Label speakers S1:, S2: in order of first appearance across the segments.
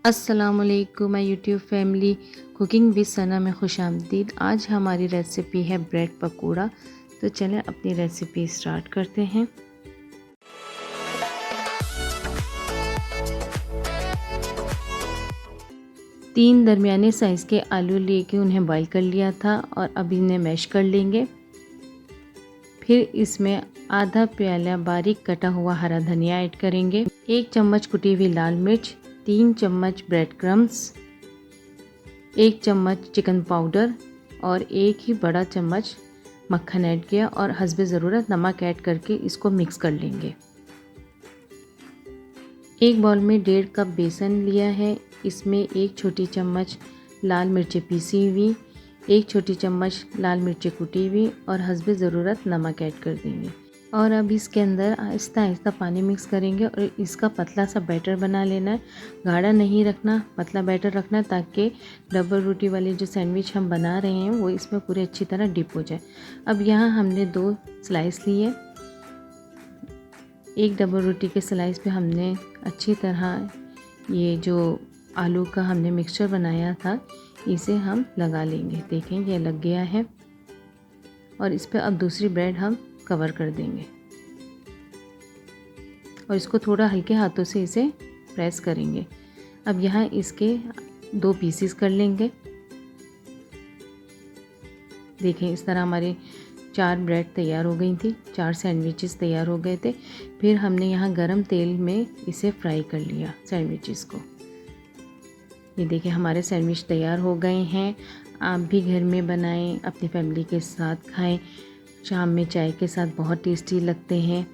S1: अस्सलामुअलैकुम my YouTube family. Cooking with Sana में खुशामदीद। आज हमारी रेसिपी है ब्रेड पकौड़ा। तो चलें अपनी रेसिपी स्टार्ट करते हैं। 3 दरमियाने साइज़ के आलू लेके उन्हें बॉईल कर लिया था और अब इन्हें मैश कर लेंगे। फिर इसमें आधा प्याला बारीक कटा हुआ हरा धनिया ऐड करेंगे, 1 चम्मच कुटी हुई लाल मिर्च, 3 चम्मच ब्रेड क्रम्स, 1 चम्मच चिकन पाउडर और 1 ही बड़ा चम्मच मक्खन ऐड किया और हस्बे ज़रूरत नमक ऐड करके इसको मिक्स कर लेंगे। एक बाउल में 1.5 कप बेसन लिया है। इसमें 1 छोटी चम्मच लाल मिर्चें पीसी हुई, 1 छोटी चम्मच लाल मिर्चें कुटी हुई और हस्बे ज़रूरत नमक ऐड कर देंगे। और अब इसके अंदर आहिस्ता आहिस्ता पानी मिक्स करेंगे और इसका पतला सा बैटर बना लेना है। गाढ़ा नहीं रखना, पतला बैटर रखना है ताकि डबल रोटी वाले जो सैंडविच हम बना रहे हैं वो इसमें पूरे अच्छी तरह डिप हो जाए। अब यहाँ हमने 2 स्लाइस लिए। एक डबल रोटी के स्लाइस पे हमने अच्छी तरह ये जो आलू का हमने मिक्सचर बनाया था इसे हम लगा लेंगे। देखें ये लग गया है और इस पर अब दूसरी ब्रेड हम कवर कर देंगे और इसको थोड़ा हल्के हाथों से इसे प्रेस करेंगे। अब यहाँ इसके 2 पीसीस कर लेंगे। देखें इस तरह हमारे 4 ब्रेड तैयार हो गई थी, 4 सैंडविचेस तैयार हो गए थे। फिर हमने यहाँ गरम तेल में इसे फ्राई कर लिया सैंडविचेस को। ये देखिए हमारे सैंडविच तैयार हो गए हैं। आप भी घर में बनाएं, अपनी फैमिली के साथ खाएं। शाम में चाय के साथ बहुत टेस्टी लगते हैं।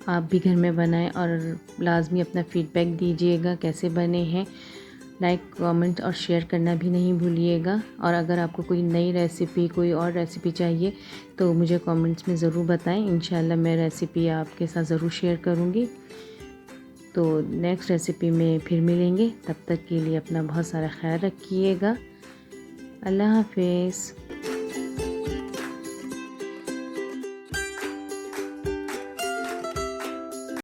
S1: आप भी घर में बनाएं और लाजमी अपना फीडबैक दीजिएगा कैसे बने हैं। लाइक कमेंट और शेयर करना भी नहीं भूलिएगा। और अगर आपको कोई नई रेसिपी, कोई और रेसिपी चाहिए तो मुझे कमेंट्स में ज़रूर बताएं। इंशाल्लाह मैं रेसिपी आपके साथ ज़रूर शेयर करूँगी। तो नेक्स्ट रेसिपी में फिर मिलेंगे। तब तक के लिए अपना बहुत सारा ख्याल रखिएगा। अल्लाह हाफिज़।